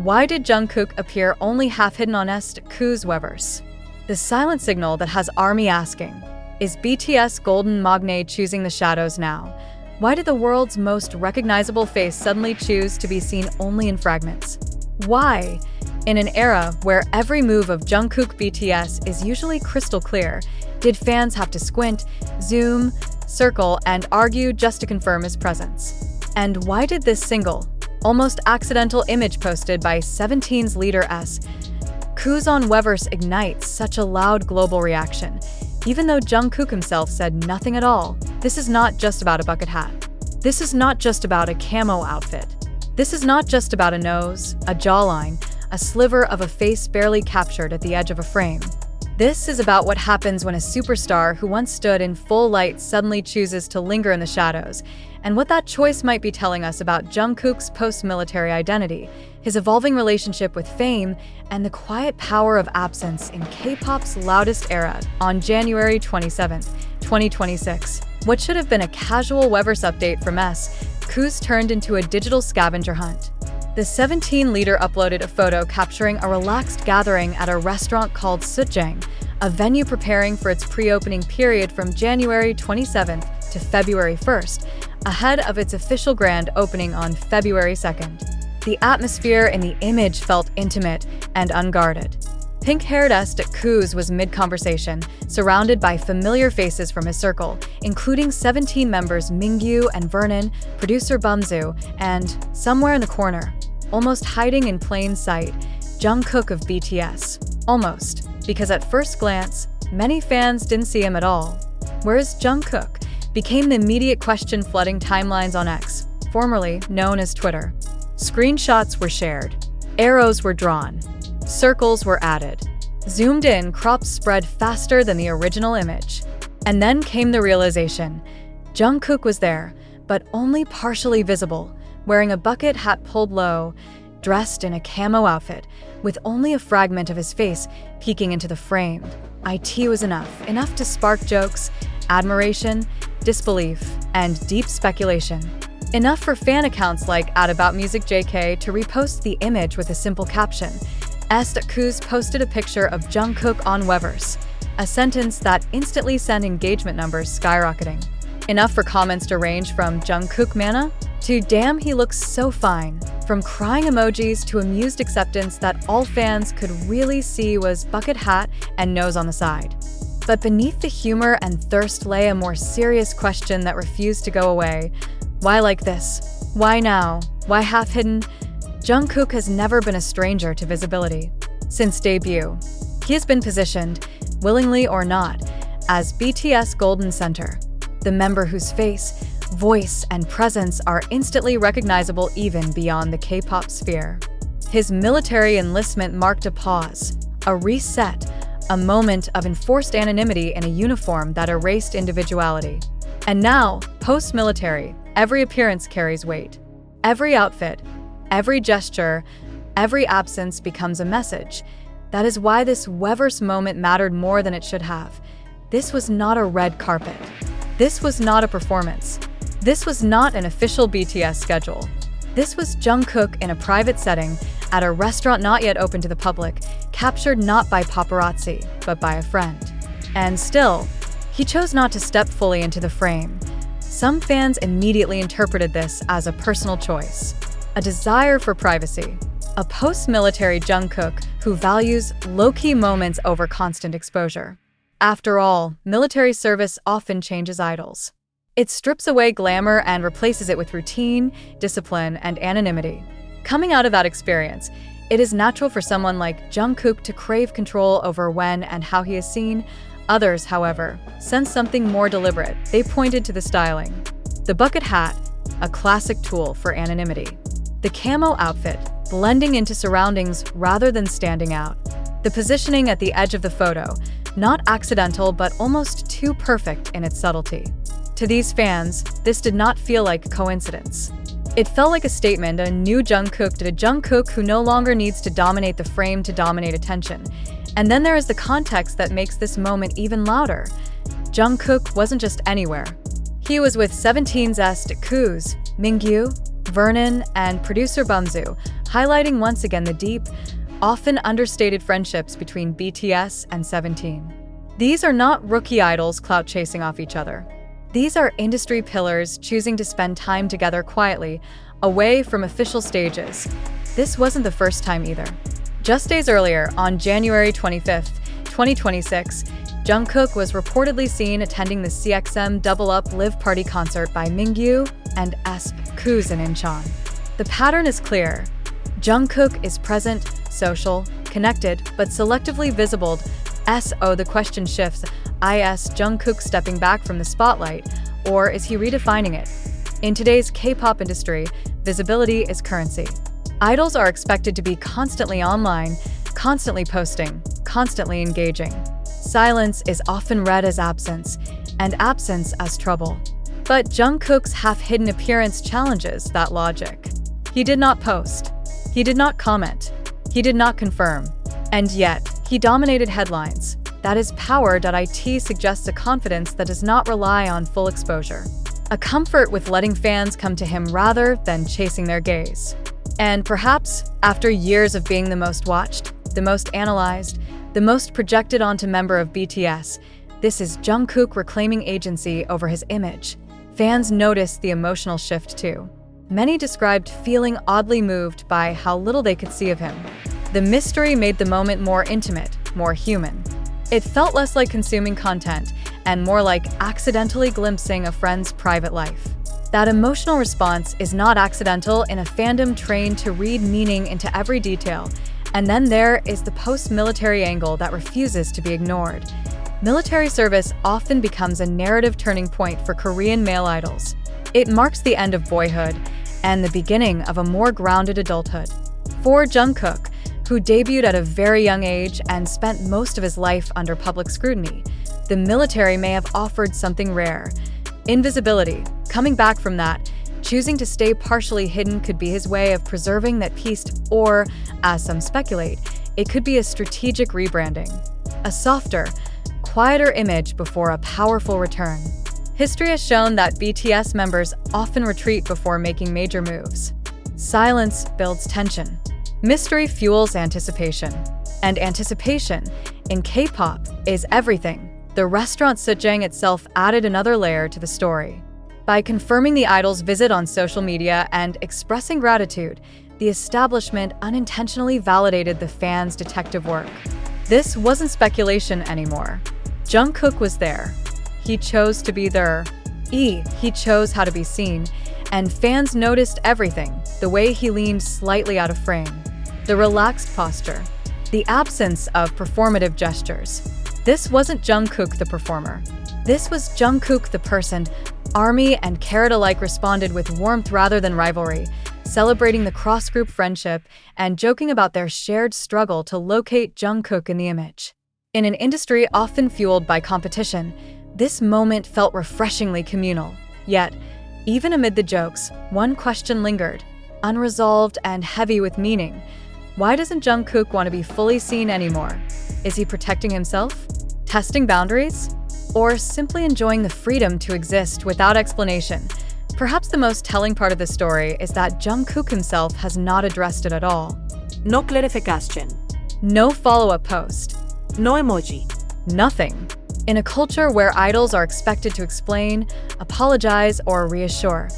Why did Jungkook appear only half hidden on S.Coups Weverse? The silent signal that has ARMY asking, is BTS Golden Magne choosing the shadows now? Why did the world's most recognizable face suddenly choose to be seen only in fragments? Why, in an era where every move of Jungkook BTS is usually crystal clear, did fans have to squint, zoom, circle, and argue just to confirm his presence? And why did this single, almost accidental image posted by 17's leader S.Coups on Weverse ignite such a loud global reaction, even though Jungkook himself said nothing at all? This is not just about a bucket hat. This is not just about a camo outfit. This is not just about a nose, a jawline, a sliver of a face barely captured at the edge of a frame. This is about what happens when a superstar who once stood in full light suddenly chooses to linger in the shadows, and what that choice might be telling us about Jungkook's post-military identity, his evolving relationship with fame, and the quiet power of absence in K-pop's loudest era. On January 27, 2026, what should have been a casual Weverse update from S.Coups turned into a digital scavenger hunt. The 17 leader uploaded a photo capturing a relaxed gathering at a restaurant called Sutjang, a venue preparing for its pre-opening period from January 27th to February 1st, ahead of its official grand opening on February 2nd. The atmosphere in the image felt intimate and unguarded. Pink-haired S.Coups was mid-conversation, surrounded by familiar faces from his circle, including 17 members Mingyu and Vernon, producer Bumzu, and, somewhere in the corner, almost hiding in plain sight, Jungkook of BTS. Almost, because at first glance, many fans didn't see him at all. Where is Jungkook? Became the immediate question flooding timelines on X, formerly known as Twitter. Screenshots were shared. Arrows were drawn. Circles were added. Zoomed in crops spread faster than the original image. And then came the realization. Jungkook was there, but only partially visible, wearing a bucket hat pulled low, dressed in a camo outfit, with only a fragment of his face peeking into the frame. It was enough to spark jokes, admiration, disbelief, and deep speculation. Enough for fan accounts like @AboutMusicJK to repost the image with a simple caption. S.Coups posted a picture of Jungkook on Weverse, a sentence that instantly sent engagement numbers skyrocketing. Enough for comments to range from Jungkook mana to damn he looks so fine, from crying emojis to amused acceptance that all fans could really see was bucket hat and nose on the side. But beneath the humor and thirst lay a more serious question that refused to go away. Why like this? Why now? Why half hidden? Jungkook has never been a stranger to visibility. Since debut, he has been positioned, willingly or not, as BTS Golden Center, the member whose face, voice, and presence are instantly recognizable even beyond the K-pop sphere. His military enlistment marked a pause, a reset, a moment of enforced anonymity in a uniform that erased individuality. And now, post-military, every appearance carries weight. Every outfit, every gesture, every absence becomes a message. That is why this Weverse moment mattered more than it should have. This was not a red carpet. This was not a performance. This was not an official BTS schedule. This was Jungkook in a private setting, at a restaurant not yet open to the public, captured not by paparazzi, but by a friend. And still, he chose not to step fully into the frame. Some fans immediately interpreted this as a personal choice, a desire for privacy, a post-military Jungkook who values low-key moments over constant exposure. After all, military service often changes idols. It strips away glamour and replaces it with routine, discipline, and anonymity. Coming out of that experience, it is natural for someone like Jungkook to crave control over when and how he is seen. Others, however, sensed something more deliberate. They pointed to the styling. The bucket hat, a classic tool for anonymity. The camo outfit, blending into surroundings rather than standing out. The positioning at the edge of the photo, not accidental but almost too perfect in its subtlety. To these fans, this did not feel like coincidence. It felt like a statement, a new Jungkook to a Jungkook who no longer needs to dominate the frame to dominate attention. And then there is the context that makes this moment even louder. Jungkook wasn't just anywhere. He was with 17's S.Coups, Mingyu, Vernon, and producer Bumzu, highlighting once again the deep, often understated friendships between BTS and 17. These are not rookie idols clout-chasing off each other. These are industry pillars choosing to spend time together quietly, away from official stages. This wasn't the first time either. Just days earlier, on January 25th, 2026, Jungkook was reportedly seen attending the CXM Double Up Live Party concert by Mingyu and S.Coups in Incheon. The pattern is clear. Jungkook is present, social, connected, but selectively visible. The question shifts, is Jungkook stepping back from the spotlight, or is he redefining it? In today's K-pop industry, visibility is currency. Idols are expected to be constantly online, constantly posting, constantly engaging. Silence is often read as absence, and absence as trouble. But Jungkook's half-hidden appearance challenges that logic. He did not post. He did not comment. He did not confirm. And yet, he dominated headlines. That is power.it suggests a confidence that does not rely on full exposure. A comfort with letting fans come to him rather than chasing their gaze. And perhaps, after years of being the most watched, the most analyzed, the most projected onto member of BTS, this is Jungkook reclaiming agency over his image. Fans noticed the emotional shift too. Many described feeling oddly moved by how little they could see of him. The mystery made the moment more intimate, more human. It felt less like consuming content and more like accidentally glimpsing a friend's private life. That emotional response is not accidental in a fandom trained to read meaning into every detail. And then there is the post-military angle that refuses to be ignored. Military service often becomes a narrative turning point for Korean male idols. It marks the end of boyhood and the beginning of a more grounded adulthood. For Jungkook, who debuted at a very young age and spent most of his life under public scrutiny, the military may have offered something rare. Invisibility. Coming back from that, choosing to stay partially hidden could be his way of preserving that peace, or, as some speculate, it could be a strategic rebranding. A softer, quieter image before a powerful return. History has shown that BTS members often retreat before making major moves. Silence builds tension. Mystery fuels anticipation. And anticipation, in K-pop, is everything. The restaurant Sujang itself added another layer to the story. By confirming the idol's visit on social media and expressing gratitude, the establishment unintentionally validated the fans' detective work. This wasn't speculation anymore. Jungkook was there. He chose to be there. He chose how to be seen, and fans noticed everything, the way he leaned slightly out of frame, the relaxed posture, the absence of performative gestures. This wasn't Jungkook the performer. This was Jungkook the person. ARMY and Carrot alike responded with warmth rather than rivalry, celebrating the cross-group friendship and joking about their shared struggle to locate Jungkook in the image. In an industry often fueled by competition, this moment felt refreshingly communal. Yet, even amid the jokes, one question lingered, unresolved and heavy with meaning. Why doesn't Jungkook want to be fully seen anymore? Is he protecting himself? Testing boundaries? Or simply enjoying the freedom to exist without explanation? Perhaps the most telling part of the story is that Jungkook himself has not addressed it at all. No clarification. No follow-up post. No emoji. Nothing. In a culture where idols are expected to explain, apologize, or reassure,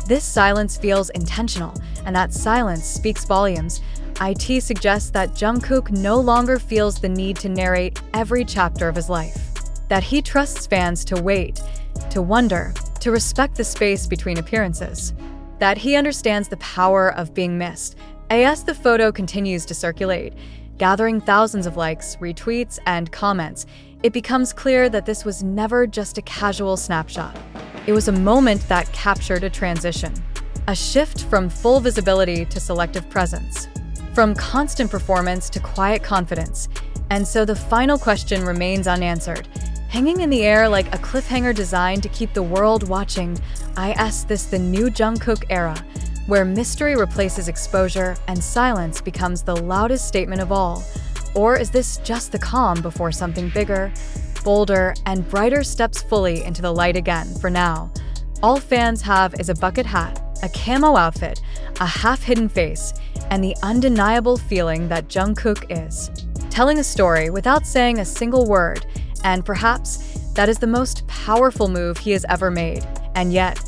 this silence feels intentional, and that silence speaks volumes. IT suggests that Jungkook no longer feels the need to narrate every chapter of his life. That he trusts fans to wait, to wonder, to respect the space between appearances. That he understands the power of being missed. As the photo continues to circulate, gathering thousands of likes, retweets, and comments, it becomes clear that this was never just a casual snapshot. It was a moment that captured a transition. A shift from full visibility to selective presence. From constant performance to quiet confidence. And so the final question remains unanswered, hanging in the air like a cliffhanger designed to keep the world watching. Is this the new Jungkook era, where mystery replaces exposure and silence becomes the loudest statement of all? Or is this just the calm before something bigger, bolder, and brighter steps fully into the light again? For now, all fans have is a bucket hat, A camo outfit, a half-hidden face, and the undeniable feeling that Jungkook is telling a story without saying a single word, and perhaps that is the most powerful move he has ever made. And yet,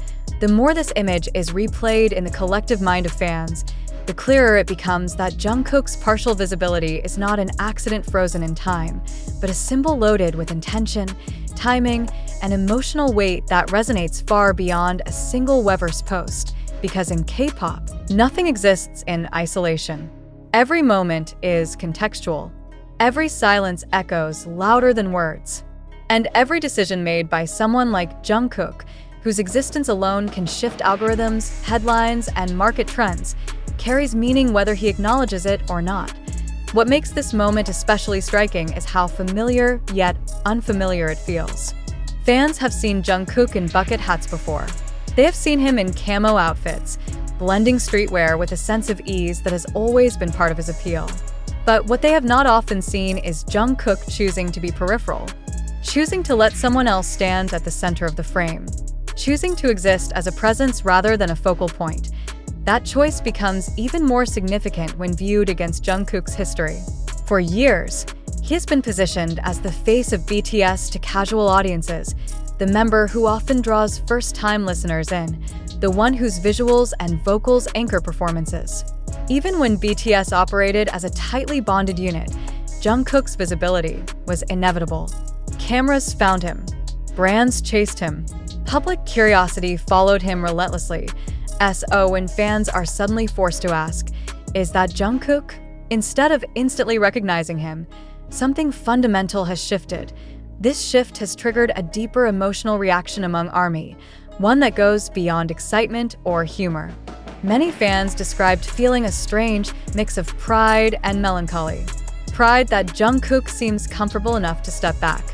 the more this image is replayed in the collective mind of fans, the clearer it becomes that Jungkook's partial visibility is not an accident frozen in time, but a symbol loaded with intention, timing, and emotional weight that resonates far beyond a single Weverse post. Because in K-pop, nothing exists in isolation. Every moment is contextual. Every silence echoes louder than words. And every decision made by someone like Jungkook, whose existence alone can shift algorithms, headlines, and market trends, carries meaning whether he acknowledges it or not. What makes this moment especially striking is how familiar yet unfamiliar it feels. Fans have seen Jungkook in bucket hats before. They have seen him in camo outfits, blending streetwear with a sense of ease that has always been part of his appeal. But what they have not often seen is Jungkook choosing to be peripheral, choosing to let someone else stand at the center of the frame, choosing to exist as a presence rather than a focal point. That choice becomes even more significant when viewed against Jungkook's history. For years, he has been positioned as the face of BTS to casual audiences, the member who often draws first-time listeners in, the one whose visuals and vocals anchor performances. Even when BTS operated as a tightly bonded unit, Jungkook's visibility was inevitable. Cameras found him. Brands chased him. Public curiosity followed him relentlessly. When fans are suddenly forced to ask, is that Jungkook? Instead of instantly recognizing him, something fundamental has shifted. This shift has triggered a deeper emotional reaction among ARMY, one that goes beyond excitement or humor. Many fans described feeling a strange mix of pride and melancholy. Pride that Jungkook seems comfortable enough to step back.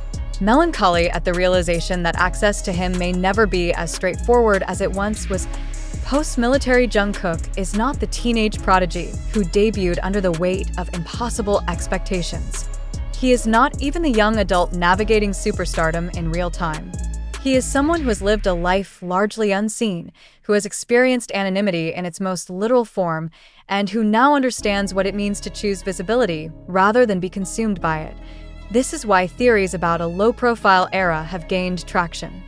Melancholy at the realization that access to him may never be as straightforward as it once was. Post-military Jungkook is not the teenage prodigy who debuted under the weight of impossible expectations. He is not even the young adult navigating superstardom in real time. He is someone who has lived a life largely unseen, who has experienced anonymity in its most literal form, and who now understands what it means to choose visibility rather than be consumed by it. This is why theories about a low-profile era have gained traction.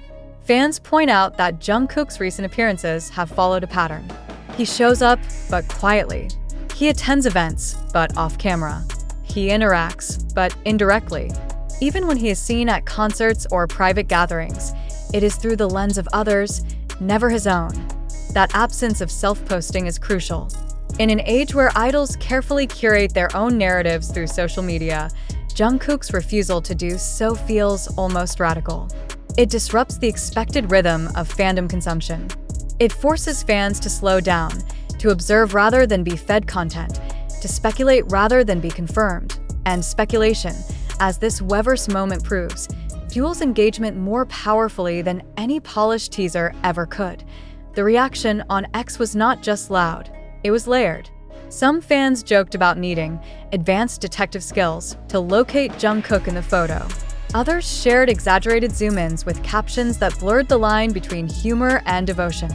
Fans point out that Jungkook's recent appearances have followed a pattern. He shows up, but quietly. He attends events, but off-camera. He interacts, but indirectly. Even when he is seen at concerts or private gatherings, it is through the lens of others, never his own. That absence of self-posting is crucial. In an age where idols carefully curate their own narratives through social media, Jungkook's refusal to do so feels almost radical. It disrupts the expected rhythm of fandom consumption. It forces fans to slow down, to observe rather than be fed content, to speculate rather than be confirmed. And speculation, as this Weverse moment proves, fuels engagement more powerfully than any polished teaser ever could. The reaction on X was not just loud, it was layered. Some fans joked about needing advanced detective skills to locate Jungkook in the photo. Others shared exaggerated zoom-ins with captions that blurred the line between humor and devotion.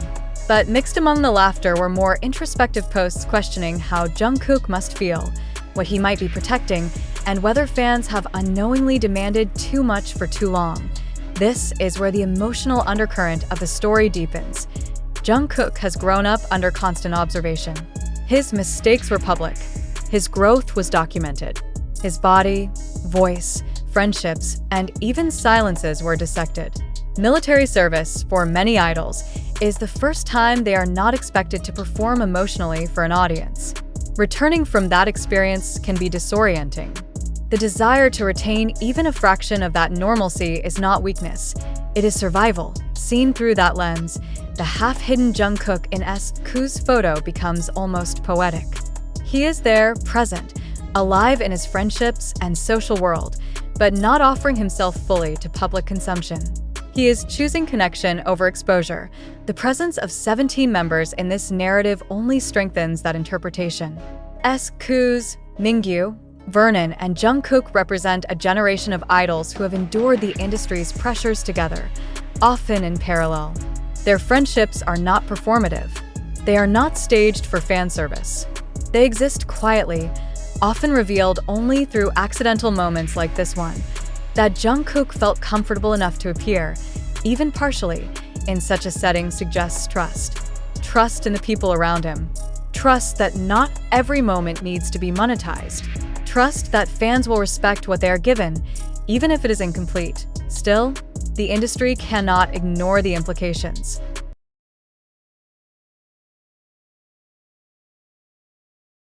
But mixed among the laughter were more introspective posts questioning how Jungkook must feel, what he might be protecting, and whether fans have unknowingly demanded too much for too long. This is where the emotional undercurrent of the story deepens. Jungkook has grown up under constant observation. His mistakes were public. His growth was documented. His body, voice, friendships, and even silences were dissected. Military service, for many idols, is the first time they are not expected to perform emotionally for an audience. Returning from that experience can be disorienting. The desire to retain even a fraction of that normalcy is not weakness. It is survival. Seen through that lens, the half-hidden Jungkook in S.Coups photo becomes almost poetic. He is there, present, alive in his friendships and social world, but not offering himself fully to public consumption. He is choosing connection over exposure. The presence of 17 members in this narrative only strengthens that interpretation. S.Coups, Mingyu, Vernon, and Jungkook represent a generation of idols who have endured the industry's pressures together, often in parallel. Their friendships are not performative. They are not staged for fan service. They exist quietly, often revealed only through accidental moments like this one. That Jungkook felt comfortable enough to appear, even partially, in such a setting suggests trust. Trust in the people around him. Trust that not every moment needs to be monetized. Trust that fans will respect what they are given, even if it is incomplete. Still, the industry cannot ignore the implications.